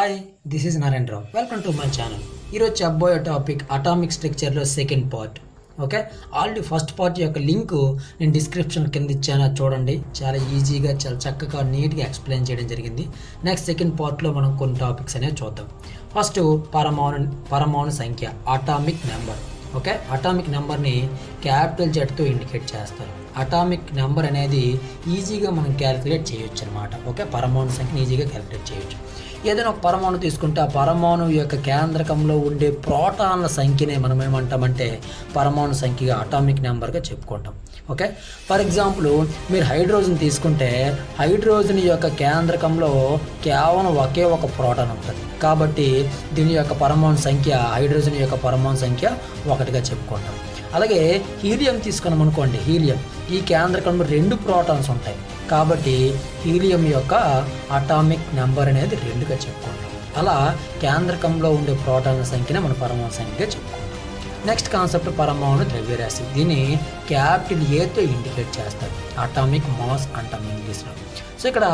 Hi, this is Narendra Rao. Welcome to my channel. ఈరోజు చెప్పబోయే topic atomic స్ట్రక్చర్లో second part. Okay, already first part యొక్క link నేను description కింద ఇచ్చాను, చూడండి. చాలా ఈజీగా, చాలా చక్కగా, నీట్గా ఎక్స్ప్లెయిన్ చేయడం జరిగింది. నెక్స్ట్ సెకండ్ పార్ట్లో మనం కొన్ని టాపిక్స్ అనేవి చూద్దాం. ఫస్ట్ పరమాణు సంఖ్య, అటామిక్ నెంబర్. ఓకే, అటామిక్ నెంబర్ని క్యాపిటల్ జెడ్తో ఇండికేట్ చేస్తారు. అటామిక్ నెంబర్ అనేది ఈజీగా మనం క్యాలిక్యులేట్ చేయొచ్చు అనమాట. ఓకే, పరమాణు సంఖ్యని ఈజీగా క్యాలిక్యులేట్ చేయొచ్చు. ఏదైనా ఒక పరమాణు తీసుకుంటే ఆ పరమాణు యొక్క కేంద్రకంలో ఉండే ప్రోటాన్ల సంఖ్యనే మనం ఏమంటామంటే పరమాణు సంఖ్యగా, అటామిక్ నెంబర్గా చెప్పుకుంటాం. ఓకే, ఫర్ ఎగ్జాంపుల్ మీరు హైడ్రోజన్ తీసుకుంటే హైడ్రోజన్ యొక్క కేంద్రకంలో కేవలం ఒకే ఒక ప్రోటాన్ ఉంటుంది. కాబట్టి దీని యొక్క పరమాణు సంఖ్య, హైడ్రోజన్ యొక్క పరమాణు సంఖ్య 1గా చెప్పుకుంటాం. అలాగే హీలియం తీసుకున్నాం అనుకోండి, హీలియం ఈ కేంద్రకంలో 2 ప్రోటాన్స్ ఉంటాయి. కాబట్టి హీలియం యొక్క అటామిక్ నెంబర్ అనేది 2గా చెప్పుకుంటాం. అలా కేంద్రకంలో ఉండే ప్రోటాన్ల సంఖ్యనే మన పరమాణు సంఖ్యగా చెప్పుకుంటాం. నెక్స్ట్ కాన్సెప్ట్ పరమాణు ద్రవ్యరాశి. దీన్ని క్యాపిటల్ ఏతో ఇండికేట్ చేస్తారు. అటామిక్ మాస్ అంటాం ఇంగ్లీష్లో. సో ఇక్కడ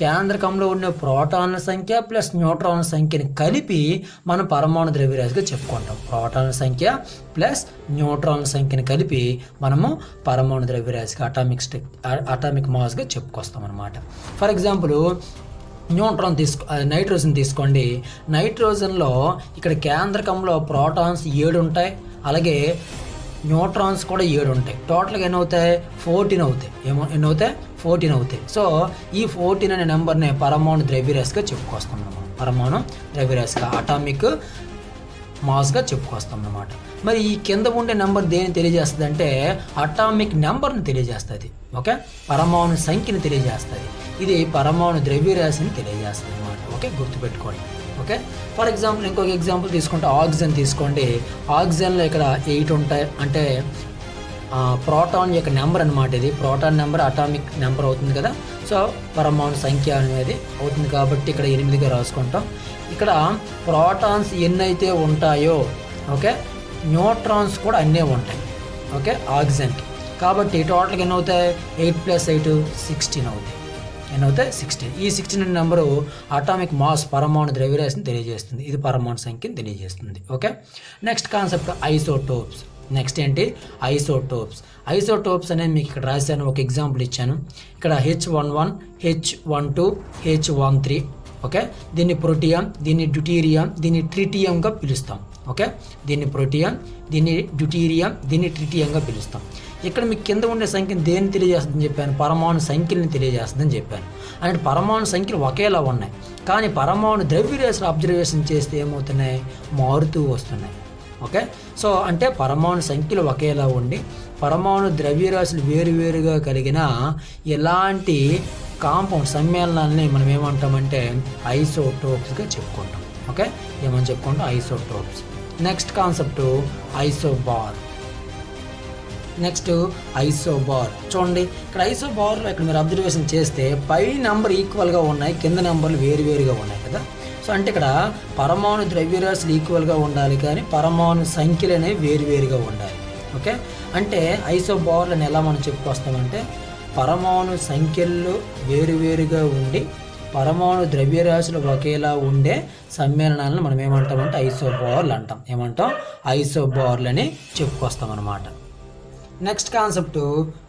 కేంద్రకంలో ఉండే ప్రోటాన్ల సంఖ్య ప్లస్ న్యూట్రాన్ల సంఖ్యని కలిపి మనం పరమాణు ద్రవ్యరాశిగా చెప్పుకుంటాం. ప్రోటాన్ల సంఖ్య ప్లస్ న్యూట్రాన్ల సంఖ్యని కలిపి మనము పరమాణు ద్రవ్యరాశిగా, అటామిక్ మాస్గా చెప్పుకొస్తాం అనమాట. ఫర్ ఎగ్జాంపుల్ నైట్రోజన్ తీసుకోండి. నైట్రోజన్లో ఇక్కడ కేంద్రకంలో ప్రోటాన్స్ 7 ఉంటాయి, అలాగే న్యూట్రాన్స్ కూడా 7 ఉంటాయి. టోటల్గా ఎన్ని అవుతాయి? 14 అవుతాయి. ఎన్ని అవుతాయి? 14 అవుతాయి. సో ఈ 14 అనే నెంబర్ని పరమాణు ద్రవ్యరాశిగా చెప్పుకొస్తాం మనం. పరమాణు ద్రవ్యరాశిగా, అటామిక్ మాస్గా చెప్పుకొస్తాం అన్నమాట. మరి ఈ కింద ఉండే నెంబర్ దేని తెలియజేస్తుంది అంటే అటామిక్ నెంబర్ని తెలియజేస్తుంది. ఓకే, పరమాణు సంఖ్యని తెలియజేస్తుంది. ఇది పరమాణు ద్రవ్యరాశిని తెలియజేస్తుంది అన్నమాట. ఓకే, గుర్తుపెట్టుకోండి. ఓకే, ఫర్ ఎగ్జాంపుల్ ఇంకొక ఎగ్జాంపుల్ తీసుకుంటే ఆక్సిజన్ తీసుకోండి. ఆక్సిజన్లో ఇక్కడ 8 ఉంటాయి. అంటే ప్రోటాన్ యొక్క నెంబర్ అనమాట. ఇది ప్రోటాన్ నెంబర్ అటామిక్ నెంబర్ అవుతుంది కదా. సో పరమాణు సంఖ్య అనేది అవుతుంది కాబట్టి ఇక్కడ 8గా రాసుకుంటాం. ఇక్కడ ప్రోటాన్స్ ఎన్నైతే ఉంటాయో, ఓకే, న్యూట్రాన్స్ కూడా అన్నీ ఉంటాయి. ఓకే, ఆక్సిజన్కి. కాబట్టి టోటల్గా ఎన్ని అవుతాయి? 8 + 8 16 అవుతాయి. ఎన్ని అవుతాయి? 16. ఈ 16 నెంబరు అటామిక్ మాస్, పరమాణు ద్రవ్యరాశిని తెలియజేస్తుంది. ఇది పరమాణు సంఖ్యని తెలియజేస్తుంది. Okay, next concept isotopes. Next ఏంటి? ఐసోటోప్స్. ఐసోటోప్స్ అనేది మీకు ఇక్కడ రాశాను, ఒక ఎగ్జాంపుల్ ఇచ్చాను. ఇక్కడ H11, H12, H13. ఓకే, దీన్ని ప్రోటియం, దీన్ని డ్యూటీరియం, దీన్ని ట్రిటియంగా పిలుస్తాం. ఓకే, దీన్ని ప్రోటియం, దీన్ని డ్యూటీరియం, దీన్ని ట్రిటియంగా పిలుస్తాం. ఇక్కడ మీకు కింద ఉండే సంఖ్యను దేన్ని తెలియజేస్తుందని చెప్పాను? పరమాణు సంఖ్యలను తెలియజేస్తుందని చెప్పాను. అంటే పరమాణు సంఖ్యలు ఒకేలా ఉన్నాయి, కానీ పరమాణు ద్రవ్యరాశులు అబ్జర్వేషన్ చేస్తే ఏమవుతున్నాయి? మారుతూ వస్తున్నాయి. ఓకే, సో అంటే పరమాణు సంఖ్యలు ఒకేలా ఉండి పరమాణు ద్రవ్యరాశులు వేరువేరుగా కలిగిన ఎలాంటి కాంపౌండ్ సమ్మేళనాలని మనం ఏమంటామంటే ఐసోటోప్స్గా చెప్పుకుంటాం. ఓకే, ఏమని చెప్పుకుంటాం? Isotopes. Next concept isobar. Next isobar. చూడండి, ఇక్కడ ఐసోబార్లో ఇక్కడ మీరు అబ్జర్వేషన్ చేస్తే పై నెంబర్ ఈక్వల్గా ఉన్నాయి, కింద నెంబర్లు వేరువేరుగా ఉన్నాయి కదా. సో అంటే ఇక్కడ పరమాణు ద్రవ్యరాశులు ఈక్వల్గా ఉండాలి, కానీ పరమాణు సంఖ్యలు అనేవి వేరువేరుగా ఉండాలి. ఓకే, అంటే ఐసోబార్లను ఎలా మనం చెప్పుకొస్తామంటే పరమాణు సంఖ్యలు వేరువేరుగా ఉండి పరమాణు ద్రవ్యరాశులు ఒకేలా ఉండే సమ్మేళనాలను మనం ఏమంటామంటే ఐసోబార్లు అంటాం. ఏమంటాం? ఐసోబార్లని చెప్పుకొస్తాం అన్నమాట. నెక్స్ట్ కాన్సెప్ట్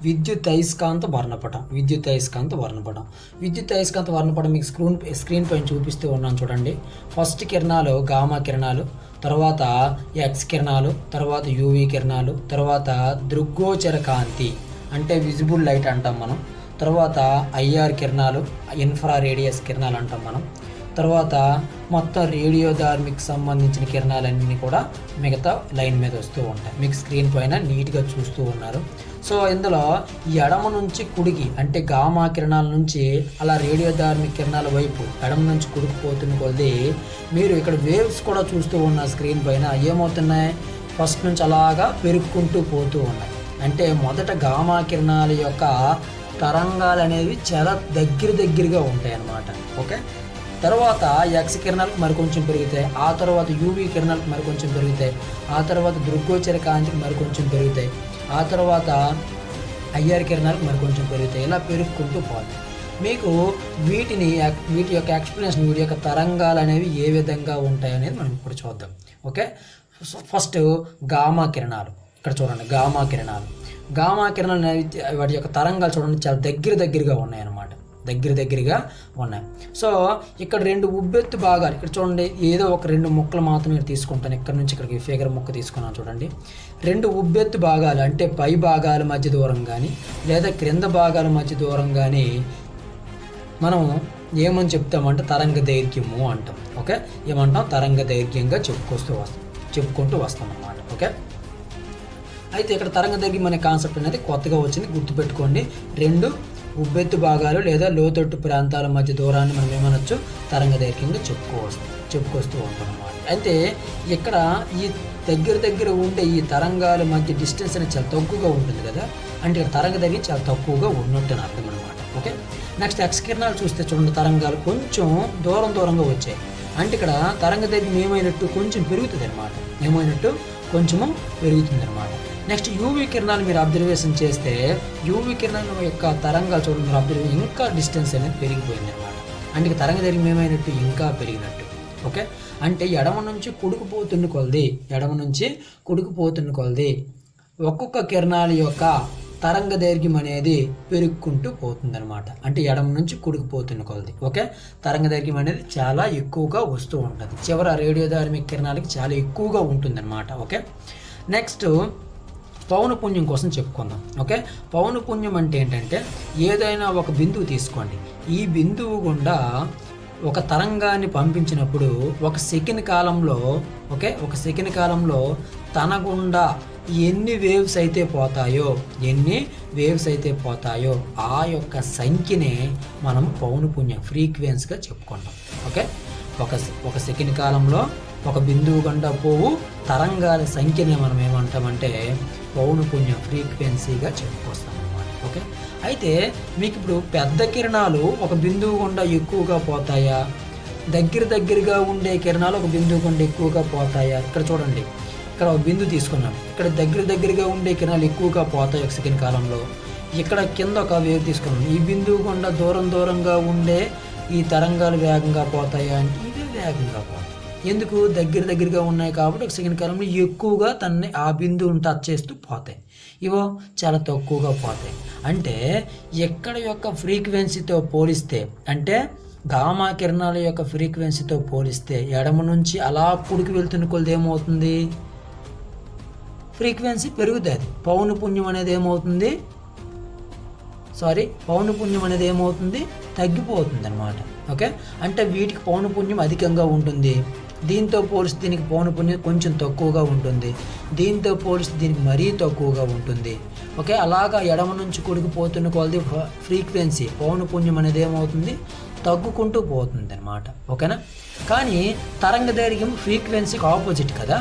విద్యుదయస్కాంత వర్ణపటం. విద్యుదయస్కాంత వర్ణపటం మీకు స్క్రీన్ పైన చూపిస్తూ ఉన్నాను చూడండి. ఫస్ట్ కిరణాలు గామా కిరణాలు, తర్వాత ఎక్స్ కిరణాలు, తర్వాత యూవీ కిరణాలు, తర్వాత దృగ్గోచర కాంతి అంటే విజిబుల్ లైట్ అంటాం మనం, తర్వాత ఐఆర్ కిరణాలు, ఇన్ఫ్రా రేడియస్ కిరణాలు అంటాం మనం, తర్వాత మొత్తం రేడియోధార్మిక్ సంబంధించిన కిరణాలన్నీ కూడా మిగతా లైన్ మీద వస్తూ ఉంటాయి. మీకు స్క్రీన్ పైన నీట్గా చూస్తూ ఉన్నారు. సో ఇందులో ఎడమ నుంచి కుడికి అంటే గామా కిరణాల నుంచి అలా రేడియోధార్మిక్ కిరణాల వైపు ఎడమ నుంచి కుడికి పోతున్న కొద్దీ మీరు ఇక్కడ వేవ్స్ కూడా చూస్తూ ఉన్న స్క్రీన్ పైన ఏమవుతున్నాయి? ఫస్ట్ నుంచి అలాగా పెరుక్కుంటూ పోతూ ఉన్నాయి. అంటే మొదట గామా కిరణాల యొక్క తరంగాలు అనేవి చాలా దగ్గరగా ఉంటాయి అన్నమాట. ఓకే, తర్వాత ఎక్స్ కిరణాలకు మరికొంచెం పెరుగుతాయి, ఆ తర్వాత యూవీ కిరణాలకు మరికొంచెం పెరుగుతాయి, ఆ తర్వాత దృగ్గోచర కాంతికి మరికొంచెం పెరుగుతాయి, ఆ తర్వాత ఐఆర్ కిరణాలకు మరికొంచెం పెరుగుతాయి. ఇలా పెరుగుకుంటూ పోతాయి. మీకు వీటి యొక్క ఎక్స్ప్లెనేషన్, వీటి యొక్క తరంగాలు అనేవి ఏ విధంగా ఉంటాయి అనేది మనం ఇప్పుడు చూద్దాం. ఓకే, ఫస్ట్ గామా కిరణాలు. ఇక్కడ చూడండి, గామా కిరణాలు అనేవి వాటి యొక్క తరంగాలు చూడండి చాలా దగ్గరగా ఉన్నాయన్నమాట, దగ్గరగా ఉన్నాయి. సో ఇక్కడ 2 ఉబ్బెత్తు భాగాలు, ఇక్కడ చూడండి ఏదో ఒక 2 ముక్కలు మాత్రమే తీసుకుంటాను. ఇక్కడ నుంచి ఇక్కడికి ఫిగర్ ముక్క తీసుకున్నాను చూడండి. 2 ఉబ్బెత్తు భాగాలు అంటే పై భాగాల మధ్య దూరం కానీ లేదా క్రింద భాగాల మధ్య దూరం కానీ మనం ఏమని చెప్తామంటే తరంగ దైర్ఘ్యము అంటాం. ఓకే, ఏమంటాం? తరంగ దైర్ఘ్యంగా చెప్పుకుంటూ వస్తాం అన్నమాట. ఓకే, అయితే ఇక్కడ తరంగ దైర్ఘ్యం అనే కాన్సెప్ట్ అనేది కొత్తగా వచ్చింది, గుర్తుపెట్టుకోండి. 2 ఉబ్బెత్తు భాగాలు లేదా లోతట్టు ప్రాంతాల మధ్య దూరాన్ని మనం ఏమనొచ్చు? తరంగ దైర్ఘ్యంగా చెప్పుకొస్తూ ఉంటాం అన్నమాట. అయితే ఇక్కడ ఈ దగ్గర ఉండే ఈ తరంగాల మధ్య డిస్టెన్స్ అనేది చాలా తక్కువగా ఉంటుంది కదా, అంటే ఇక్కడ తరంగ దైర్ఘ్యం చాలా తక్కువగా ఉన్నట్టు అని అర్థం అనమాట. ఓకే, నెక్స్ట్ ఎక్స్ కిరణాలు చూస్తే చూడండి, తరంగాలు కొంచెం దూరంగా వచ్చాయి. అంటే ఇక్కడ తరంగ దైర్ఘ్యం ఏమైనట్టు కొంచెం పెరుగుతుంది అనమాట, పెరుగుతుంది అనమాట. నెక్స్ట్ యూవీ కిరణాలు మీరు అబ్జర్వేషన్ చేస్తే యూవీ కిరణాల యొక్క తరంగాలు చూడండి, మీరు అబ్జర్వ్ ఇంకా డిస్టెన్స్ అనేది పెరిగిపోయింది అనమాట. అంటే తరంగ దైర్ఘ్యం ఏమైనట్టు ఇంకా పెరిగినట్టు. ఓకే, అంటే ఎడమ నుంచి కుడికి కొలది ఒక్కొక్క కిరణాల యొక్క తరంగ దైర్ఘ్యం అనేది పెరుగుకుంటూ పోతుందన్నమాట. అంటే ఎడమ నుంచి కుడికి కొలది ఓకే, తరంగ దైర్ఘ్యం అనేది చాలా ఎక్కువగా వస్తూ ఉంటుంది. చివర రేడియోధార్మిక కిరణాలకి చాలా ఎక్కువగా ఉంటుందన్నమాట. ఓకే, నెక్స్ట్ పౌనపున్యం కోసం చెప్పుకుందాం. ఓకే, పౌనపున్యం అంటే ఏంటంటే ఏదైనా ఒక బిందువు తీసుకోండి, ఈ బిందువు గుండా ఒక తరంగాన్ని పంపించినప్పుడు ఒక సెకండ్ కాలంలో తన గుండా ఎన్ని వేవ్స్ అయితే పోతాయో ఆ యొక్క సంఖ్యనే మనం పౌనపున్యం ఫ్రీక్వెన్సీగా చెప్పుకుంటాం. ఓకే, ఒక సెకండ్ కాలంలో ఒక బిందువు గుండా పోవు తరంగాల సంఖ్యనే మనం ఏమంటామంటే పౌనపున్యం ఫ్రీక్వెన్సీగా చెప్పుకొస్తాం అన్నమాట. ఓకే, అయితే మీకు ఇప్పుడు పెద్ద కిరణాలు ఒక బిందువు గుండా ఎక్కువగా పోతాయా, దగ్గరగా ఉండే కిరణాలు ఒక బిందువు గుండా ఎక్కువగా పోతాయా? ఇక్కడ చూడండి, ఇక్కడ ఒక బిందువు తీసుకున్నాం, ఇక్కడ దగ్గరగా ఉండే కిరణాలు ఎక్కువగా పోతాయి ఒక సెకండ్ కాలంలో. ఇక్కడ కింద ఒక వేవ్ తీసుకున్నాం, ఈ బిందువు గుండా దూరంగా ఉండే ఈ తరంగాలు వేగంగా పోతాయా అంటే ఇవే వేగంగా పోతాయి. ఎందుకు? దగ్గరగా ఉన్నాయి కాబట్టి ఒక సెకండ్ కాలంలో ఎక్కువగా ఆ బిందువుని టచ్ చేస్తూ పోతాయి, ఇవో చాలా తక్కువగా పోతాయి. అంటే ఎక్కడ యొక్క ఫ్రీక్వెన్సీతో పోలిస్తే, అంటే గామా కిరణాల యొక్క ఫ్రీక్వెన్సీతో పోలిస్తే ఎడమ నుంచి అలా కుడికి వెళ్తున్న కొలది ఏమవుతుంది? ఫ్రీక్వెన్సీ పెరుగుతుంది. పౌనపున్యం అనేది ఏమవుతుంది? తగ్గిపోతుంది అనమాట. ఓకే, అంటే వీటికి పౌనపున్యం అధికంగా ఉంటుంది, దీంతో పోలిస్తే దీనికి పౌనపున్యం కొంచెం తక్కువగా ఉంటుంది, దీంతో పోలిస్తే దీనికి మరీ తక్కువగా ఉంటుంది. ఓకే, అలాగా ఎడమ నుంచి కుడికి పోతున్న కొలది ఫ్రీక్వెన్సీ పౌనపున్యం అనేది ఏమవుతుంది? తగ్గుకుంటూ పోతుంది అనమాట. ఓకేనా, కానీ తరంగ దైర్ఘ్యం ఫ్రీక్వెన్సీకి ఆపోజిట్ కదా,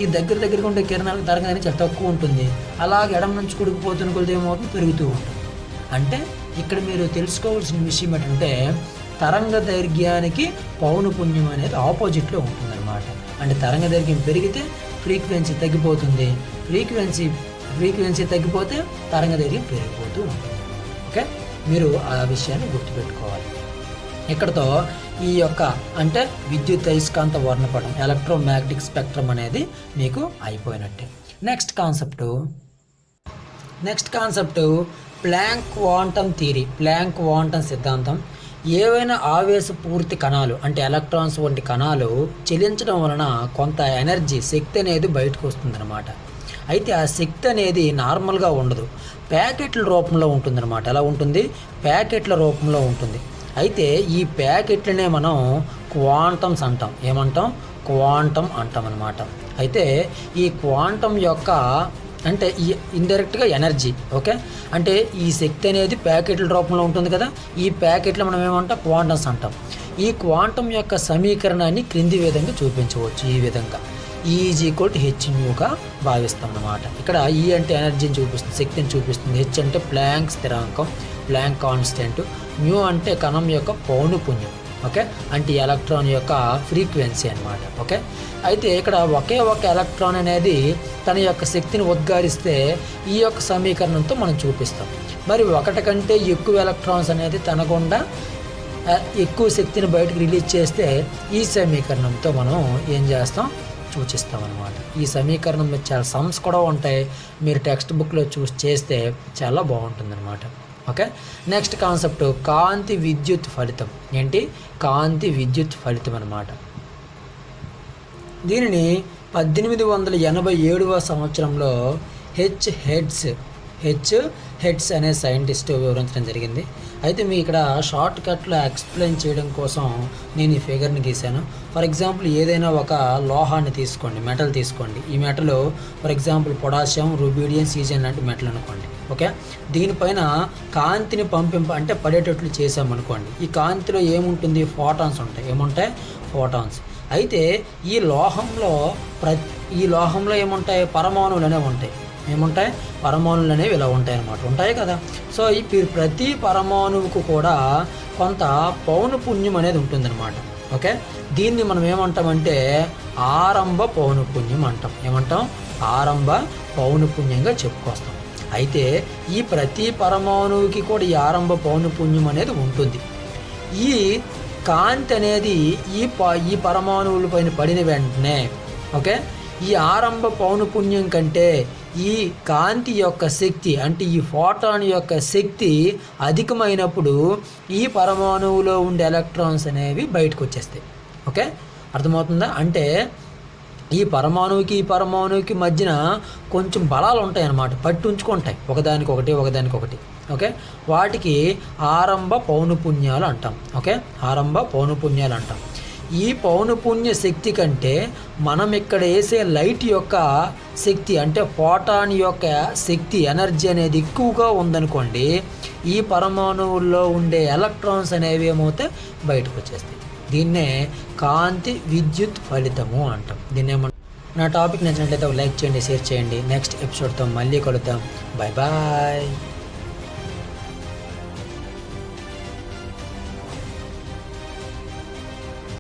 ఈ దగ్గరగా ఉండే కిరణాలకు తరంగ దైర్ఘ్యం చాలా తక్కువ ఉంటుంది, అలాగే ఎడమ నుంచి కుడికి పోతున్న కొలది ఏమవుతుంది? పెరుగుతూ ఉంటుంది. అంటే ఇక్కడ మీరు తెలుసుకోవాల్సిన విషయం ఏంటంటే తరంగ దైర్ఘ్యానికి పౌనపున్యం అనేది ఆపోజిట్లో ఉంటుందన్నమాట. అంటే తరంగ దైర్ఘ్యం పెరిగితే ఫ్రీక్వెన్సీ తగ్గిపోతుంది, ఫ్రీక్వెన్సీ తగ్గిపోతే తరంగ దైర్ఘ్యం పెరిగిపోతూ ఉంటుంది. ఓకే, మీరు ఆ విషయాన్ని గుర్తుపెట్టుకోవాలి. ఇక్కడతో ఈ యొక్క అంటే విద్యుత్ అయస్కాంత వర్ణపటం ఎలక్ట్రోమాగ్నెటిక్ స్పెక్ట్రమ్ అనేది మీకు అయిపోయినట్టే. నెక్స్ట్ కాన్సెప్ట్ ప్లాంక్ క్వాంటం సిద్ధాంతం. ఏవైనా ఆవేశపూర్తి కణాలు అంటే ఎలక్ట్రాన్స్ వంటి కణాలు చెలించడం వలన కొంత శక్తి అనేది బయటకు వస్తుందన్నమాట. అయితే ఆ శక్తి అనేది నార్మల్గా ఉండదు, ప్యాకెట్ల రూపంలో ఉంటుందన్నమాట. ఎలా ఉంటుంది? ప్యాకెట్ల రూపంలో ఉంటుంది. అయితే ఈ ప్యాకెట్లనే మనం క్వాంటమ్స్ అంటాం. ఏమంటాం? క్వాంటం అంటాం అన్నమాట. అయితే ఈ క్వాంటం యొక్క అంటే ఈ ఇండైరెక్ట్గా ఎనర్జీ. ఓకే, అంటే ఈ శక్తి అనేది ప్యాకెట్ల రూపంలో ఉంటుంది కదా, ఈ ప్యాకెట్లు మనం ఏమంటాం? క్వాంటమ్స్ అంటాం. ఈ క్వాంటం యొక్క సమీకరణాన్ని క్రింది విధంగా చూపించవచ్చు. ఈ విధంగా E=hν భావిస్తాం అన్నమాట. ఇక్కడ E అంటే ఎనర్జీని చూపిస్తుంది, శక్తిని చూపిస్తుంది, H అంటే ప్లాంక్ స్థిరాంకం, ప్లాంక్ కాన్స్టెంట్, μ అంటే కణం యొక్క పౌనపున్యం. ఓకే, అంటే ఎలక్ట్రాన్ యొక్క ఫ్రీక్వెన్సీ అన్నమాట. ఓకే, అయితే ఇక్కడ ఒకే ఒక ఎలక్ట్రాన్ అనేది తన యొక్క శక్తిని ఉద్గారిస్తే ఈ యొక్క సమీకరణంతో మనం చూపిస్తాం. మరి ఒకటి కంటే ఎక్కువ ఎలక్ట్రాన్స్ అనేది తన గుండా ఎక్కువ శక్తిని బయటకు రిలీజ్ చేస్తే ఈ సమీకరణంతో మనం ఏం చేస్తాం, సూచిస్తాం అనమాట. ఈ సమీకరణంలో చాలా సమ్స్ కూడా ఉంటాయి, మీరు టెక్స్ట్ బుక్లో చేస్తే చాలా బాగుంటుంది అనమాట. ఓకే, నెక్స్ట్ కాన్సెప్ట్ కాంతి విద్యుత్ ఫలితం. ఏంటి? కాంతి విద్యుత్ ఫలితం అనమాట. దీనిని 1887వ సంవత్సరంలో హెడ్స్ అనే సైంటిస్ట్ వివరించడం జరిగింది. అయితే మీ ఇక్కడ షార్ట్ కట్లో ఎక్స్ప్లెయిన్ చేయడం కోసం నేను ఈ ఫిగర్ని గీశాను. ఫర్ ఎగ్జాంపుల్ ఏదైనా ఒక లోహాన్ని తీసుకోండి, మెటల్ తీసుకోండి. ఈ metal for example potassium, rubidium, caesium లాంటి మెటల్ అనుకోండి. ఓకే, దీనిపైన కాంతిని అంటే పడేటట్లు చేసామనుకోండి. ఈ కాంతిలో ఏముంటుంది? ఫోటాన్స్ ఉంటాయి. ఏముంటాయి? ఫోటాన్స్. అయితే ఈ లోహంలో ఏముంటాయి? పరమాణువులు అనేవి ఉంటాయి. ఏముంటాయి? పరమాణువులు అనేవి ఇలా ఉంటాయి అన్నమాట. ఉంటాయి కదా. సో ఈ ప్రతి పరమాణువుకు కూడా కొంత పౌనపుణ్యం అనేది ఉంటుందన్నమాట. ఓకే, దీన్ని మనం ఏమంటామంటే ఆరంభ పౌనపుణ్యం అంటాం. ఏమంటాం? ఆరంభ పౌనపుణ్యంగా చెప్పుకొస్తాం. అయితే ఈ ప్రతి పరమాణువుకి కూడా ఈ ఆరంభ పౌనపుణ్యం అనేది ఉంటుంది. ఈ కాంతి అనేది ఈ పరమాణువుల పైన పడిన వెంటనే ఓకే, ఈ ఆరంభ పౌనపుణ్యం కంటే ఈ కాంతి యొక్క శక్తి అంటే ఈ ఫోటాన్ యొక్క శక్తి అధికమైనప్పుడు ఈ పరమాణువులో ఉండే ఎలక్ట్రాన్స్ అనేవి బయటకు వచ్చేస్తాయి. ఓకే, అర్థమవుతుందా? అంటే ఈ పరమాణువుకి మధ్యన కొంచెం బలాలు ఉంటాయి అన్నమాట, పట్టి ఉంచుకుంటాయి ఒకదానికొకటి. ఓకే, వాటికి ఆరంభ పౌనపుణ్యాలు అంటాం. ఓకే, ఆరంభ పౌనపుణ్యాలు అంటాం. ఈ పౌనపుణ్య శక్తి కంటే మనం ఇక్కడ వేసే లైట్ యొక్క శక్తి అంటే ఫోటాన్ యొక్క శక్తి ఎనర్జీ అనేది ఎక్కువగా ఉందనుకోండి, ఈ పరమాణువుల్లో ఉండే ఎలక్ట్రాన్స్ అనేవి ఏమవుతాయి? బయటకు వచ్చేస్తాయి. దీన్నే కాంతి విద్యుత్ ఫలితము అంటాం. నా టాపిక్ నచ్చినట్లయితే లైక్ చేయండి, షేర్ చేయండి. నెక్స్ట్ ఎపిసోడ్తో మళ్ళీ కలుద్దాం. Bye bye.